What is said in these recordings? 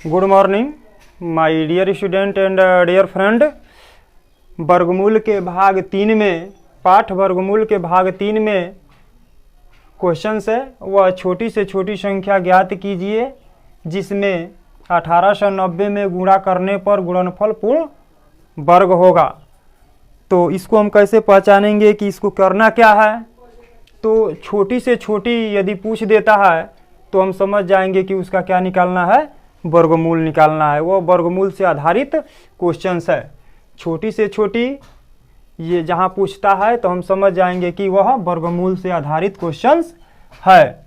Good morning my dear student and dear friend. वर्गमूल के भाग 3 में, पाठ वर्गमूल के भाग 3 में क्वेश्चन है वह छोटी से छोटी संख्या ज्ञात कीजिए जिसमें 1890 में गुणा करने पर गुणनफल पूर्ण वर्ग होगा। तो इसको हम कैसे पहचानेंगे कि इसको करना क्या है। तो छोटी से छोटी यदि पूछ देता है तो हम समझ जाएंगे कि उसका क्या निकालना है, वर्गमूल निकालना है। वो वर्गमूल से आधारित क्वेश्चंस है। छोटी से छोटी ये जहाँ पूछता है तो हम समझ जाएंगे कि वह वर्गमूल से आधारित क्वेश्चंस है।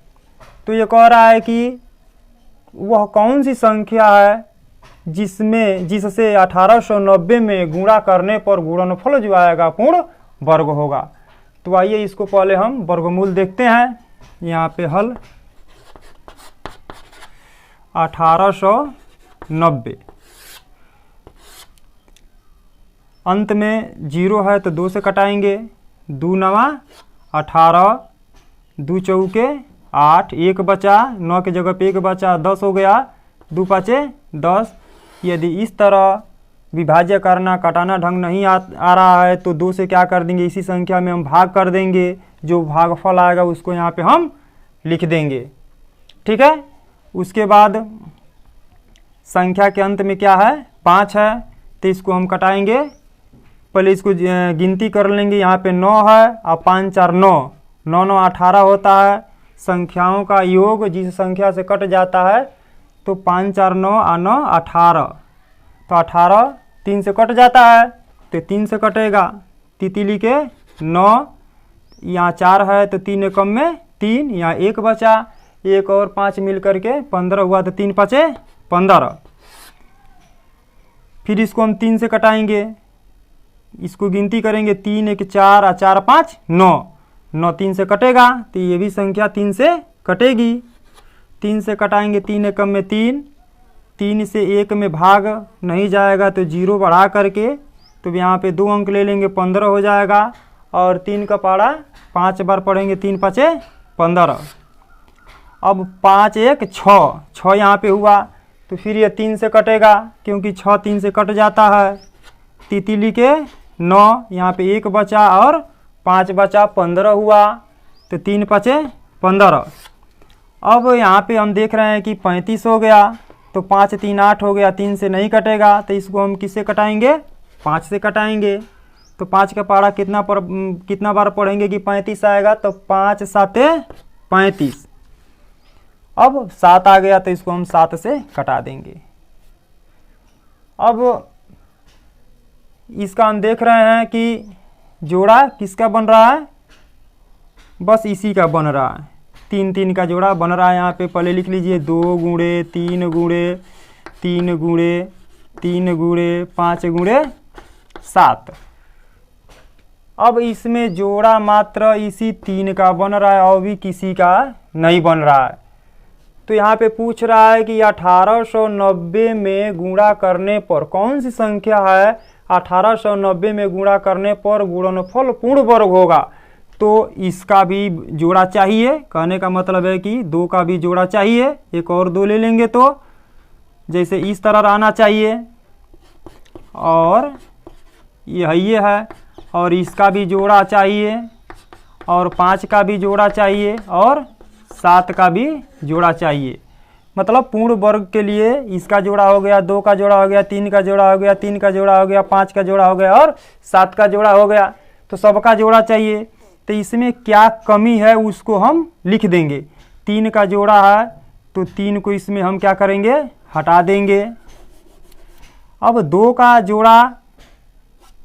तो ये कह रहा है कि वह कौन सी संख्या है जिससे 1890 में गुणा करने पर गुणनफल जो आएगा पूर्ण वर्ग होगा। तो आइए इसको पहले हम वर्गमूल देखते हैं। यहाँ पे हल 1890, अंत में 0 है तो 2 से कटाएंगे। 2 नवा 18, 2 चौके 8, 1 बचा, 9 के जगह पे 1 बचा, 10 हो गया। 2 पाँचे 10। यदि इस तरह विभाज्य करना, कटाना ढंग नहीं आ रहा है तो 2 से क्या कर देंगे, इसी संख्या में हम भाग कर देंगे। जो भागफल आएगा उसको यहाँ पे हम लिख देंगे। ठीक है। उसके बाद संख्या के अंत में क्या है, 5 है तो इसको हम कटाएंगे। पहले इसको गिनती कर लेंगे। यहाँ पे 9 है और 5 4 9, 9 9 18 होता है। संख्याओं का योग जिस संख्या से कट जाता है तो 5 4 9 और 9 18, तो 18 3 से कट जाता है तो 3 से कटेगा। तितली के 9, यहाँ 4 है तो 3 एकम में 3, यहाँ 1 बचा, 1 और 5 मिल करके 15 हुआ तो 3 पाँचे 15। फिर इसको हम 3 से कटाएंगे। इसको गिनती करेंगे 3 1 4 और 4 5 9, 9 3 से कटेगा तो ये भी संख्या 3 से कटेगी। 3 से कटाएंगे, 3 एकम में 3, 3 से 1 में भाग नहीं जाएगा तो 0 बढ़ा करके तो यहाँ पे 2 अंक ले लेंगे, 15 हो जाएगा। और 3 का पारा 5 बार पढ़ेंगे, 3 पाँचे 15। अब 5 1 6, 6 यहाँ पे हुआ तो फिर ये 3 से कटेगा क्योंकि 6 3 से कट जाता है। तितली के 9, यहाँ पे 1 बचा और 5 बचा, 15 हुआ तो 3 पाँचे 15। अब यहाँ पे हम देख रहे हैं कि 35 हो गया तो 5 3 8 हो गया, 3 से नहीं कटेगा तो इसको हम किससे कटाएंगे, 5 से कटाएंगे। तो 5 का पारा कितना बार पढ़ेंगे कि 35 आएगा, तो 5 7 35। अब 7 आ गया तो इसको हम 7 से कटा देंगे। अब इसका हम देख रहे हैं कि जोड़ा किसका बन रहा है, बस इसी का बन रहा है। 3 3 का जोड़ा बन रहा है। यहाँ पे पहले लिख लीजिए 2 गुणे 3 गुणे 3 गुणे 3 गुणे 5 गुणे 7। अब इसमें जोड़ा मात्र इसी 3 का बन रहा है और भी किसी का नहीं बन रहा है। तो यहाँ पे पूछ रहा है कि 1890 में गुणा करने पर कौन सी संख्या है 1890 में गुणा करने पर गुणनफल पूर्ण वर्ग होगा। तो इसका भी जोड़ा चाहिए। कहने का मतलब है कि 2 का भी जोड़ा चाहिए। एक और 2 ले लेंगे तो जैसे इस तरह रहना चाहिए, और ये है, और इसका भी जोड़ा चाहिए, और 5 का भी जोड़ा चाहिए, और 7 का भी जोड़ा चाहिए। मतलब पूर्ण वर्ग के लिए इसका जोड़ा हो गया, 2 का जोड़ा हो गया, 3 का जोड़ा हो गया, 3 का जोड़ा हो गया, 5 का जोड़ा हो गया और 7 का जोड़ा हो गया। तो सबका जोड़ा चाहिए। तो इसमें क्या कमी है उसको हम लिख देंगे। 3 का जोड़ा है तो 3 को इसमें हम क्या करेंगे, हटा देंगे। अब 2 का जोड़ा,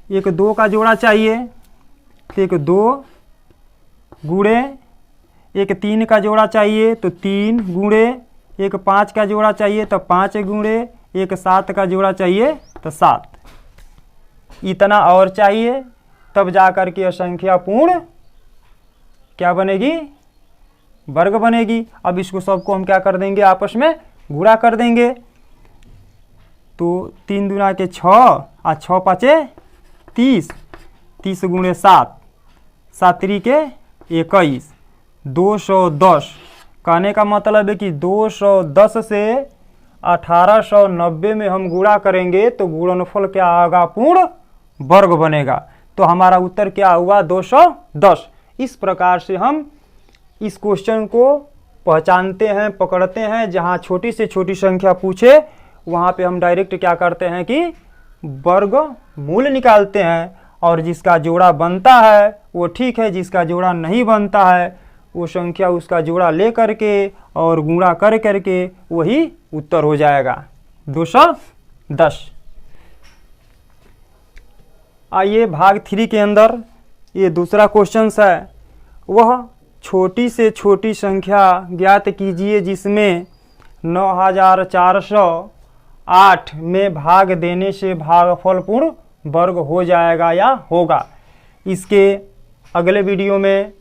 एक 2 का जोड़ा चाहिए तो एक 2 गुणे, एक 3 का जोड़ा चाहिए तो 3 गुणे, एक 5 का जोड़ा चाहिए तो 5 गुणे, एक 7 का जोड़ा चाहिए तो 7। इतना और चाहिए तब जा कर के संख्या पूर्ण क्या बनेगी, वर्ग बनेगी। अब इसको सबको हम क्या कर देंगे, आपस में गुणा कर देंगे। तो 3 दूना के 6 और 6 पाँचे 30, 30 गुणे 7, 7 3 के 21, 210। कहने का मतलब है कि 210 से 1890 में हम गुणा करेंगे तो गुणनफल क्या आएगा, पूर्ण वर्ग बनेगा। तो हमारा उत्तर क्या हुआ, 210। इस प्रकार से हम इस क्वेश्चन को पहचानते हैं, पकड़ते हैं। जहाँ छोटी से छोटी संख्या पूछे वहाँ पे हम डायरेक्ट क्या करते हैं कि वर्ग मूल निकालते हैं, और जिसका जोड़ा बनता है वो ठीक है, जिसका जोड़ा नहीं बनता है वो संख्या उसका जोड़ा ले करके और गुणा कर करके वही उत्तर हो जाएगा 210। आइए भाग 3 के अंदर ये दूसरा क्वेश्चन है, वह छोटी से छोटी संख्या ज्ञात कीजिए जिसमें 9408 में भाग देने से भागफल पूर्ण वर्ग हो जाएगा या होगा। इसके अगले वीडियो में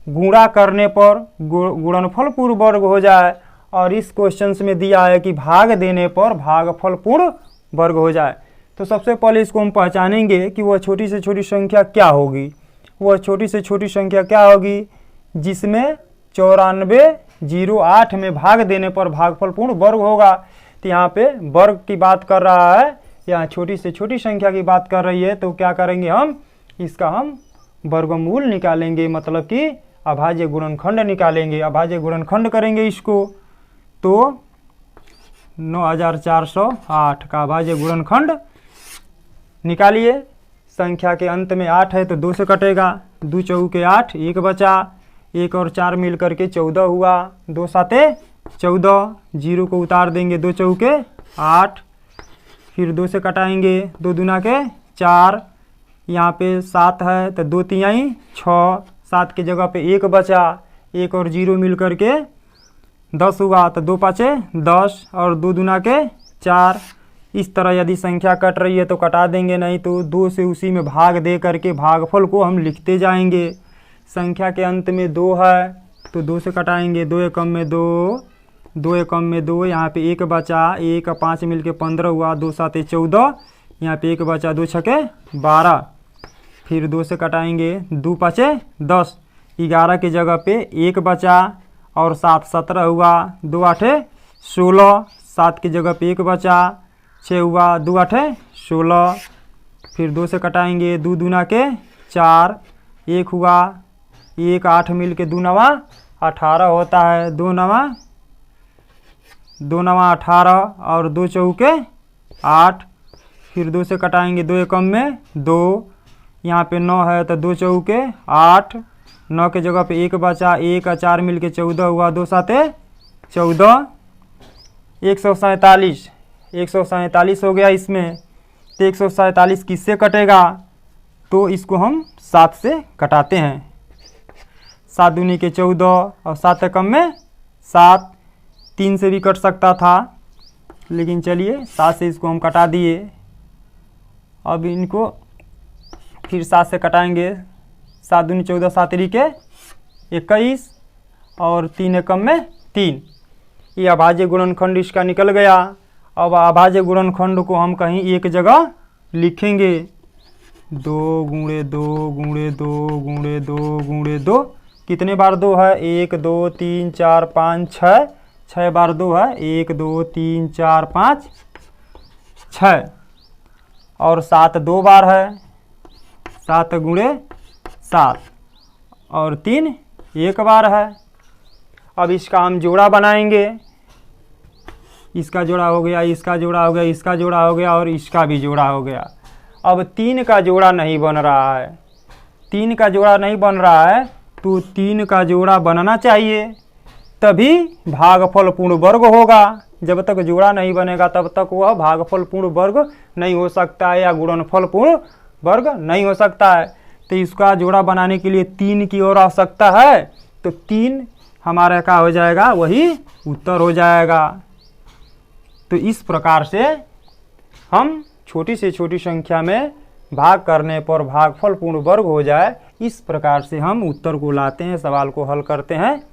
गुणा करने पर गुणनफल पूर्ण वर्ग हो जाए, और इस क्वेश्चन में दिया है कि भाग देने पर भागफल पूर्ण वर्ग हो जाए। तो सबसे पहले इसको हम पहचानेंगे कि वह छोटी से छोटी संख्या क्या होगी। वह छोटी से छोटी संख्या क्या होगी जिसमें 9408 में भाग देने पर भागफल पूर्ण वर्ग होगा। तो यहाँ पे वर्ग की बात कर रहा है, यहाँ छोटी से छोटी संख्या की बात कर रही है। तो क्या करेंगे, हम इसका हम वर्गमूल निकालेंगे, मतलब कि अभाज्य गुणनखंड निकालेंगे। अभाज्य गुणनखंड करेंगे इसको, तो 9408 का अभाज्य गुणनखंड निकालिए। संख्या के अंत में 8 है तो 2 से कटेगा, 2 चौके 8, 1 बचा, 1 और 4 मिल करके 14 हुआ, 2 साते 14, 0 को उतार देंगे, 2 चौके 8, फिर 2 से कटाएंगे, 2 दूना के 4, यहाँ पे 7 है तो 2 तिहाई 6, 7 की जगह पे 1 बचा, 1 और 0 मिल करके 10 हुआ, तो 2 पाँचे 10 और 2 दूना के 4। इस तरह यदि संख्या कट रही है तो कटा देंगे, नहीं तो 2 से उसी में भाग दे करके भागफल को हम लिखते जाएंगे। संख्या के अंत में 2 है तो 2 से कटाएंगे, 2 एकम में 2, 2 एकम में 2, यहाँ पे 1 बचा, 1 और 5 मिल के 15 हुआ, 2 साते 14, यहाँ पे 1 बचा, 2 छके 12, फिर 2 से कटाएंगे, 2 पाँचे 10, 11 की जगह पे 1 बचा और 7 17 हुआ, 2 आठे 16, 7 की जगह पे 1 बचा, 6 हुआ, 2 आठे 16, फिर 2 से कटाएंगे, 2 दूना के 4, 1 हुआ, 1 8 मिल के 2 नवा 18 होता है, 2 नवा 18 और 2 चौके 8, फिर 2 से कटाएंगे, 2 एकम में 2, यहाँ पे 9 है तो 2 चौके 8, 9 के जगह पे 1 बचा, 1 और 4 मिल के 14 हुआ, 2 साते 14, 147 हो गया इसमें। तो 147 किससे कटेगा, तो इसको हम 7 से कटाते हैं। 7 दूनी के 14 और 7 एकम में 7, 3 से भी कट सकता था, लेकिन चलिए 7 से इसको हम कटा दिए। अब इनको फिर 7 से कटाएंगे, 7 दूनी 14, 7 तिरी के 21 और 3 एकम में 3। ये अभाज्य गुणनखंड इसका निकल गया। अब अभाज्य गुणनखंड को हम कहीं एक जगह लिखेंगे, 2 गुणे 2 गुणे 2 गुणे 2 गुणे 2। कितने बार 2 है, 1 2 3 4 5 6, 6 बार 2 है, 1 2 3 4 5 6, और 7 2 बार है, 7 गुणे 7 और 3 1 बार है। अब इसका हम जोड़ा बनाएंगे, इसका जोड़ा हो गया, इसका जोड़ा हो गया, इसका जोड़ा हो गया और इसका भी जोड़ा हो गया। अब 3 का जोड़ा नहीं बन रहा है, 3 का जोड़ा नहीं बन रहा है, तो 3 का जोड़ा बनना चाहिए, तभी भागफल पूर्ण वर्ग होगा। जब तक जोड़ा नहीं बनेगा तब तक वह भागफल पूर्ण वर्ग नहीं हो सकता है, या गुणनफल पूर्ण वर्ग नहीं हो सकता है। तो इसका जोड़ा बनाने के लिए 3 की और आवश्यकता है, तो 3 हमारा क्या हो जाएगा, वही उत्तर हो जाएगा। तो इस प्रकार से हम छोटी से छोटी संख्या में भाग करने पर भागफल पूर्ण वर्ग हो जाए, इस प्रकार से हम उत्तर को लाते हैं, सवाल को हल करते हैं।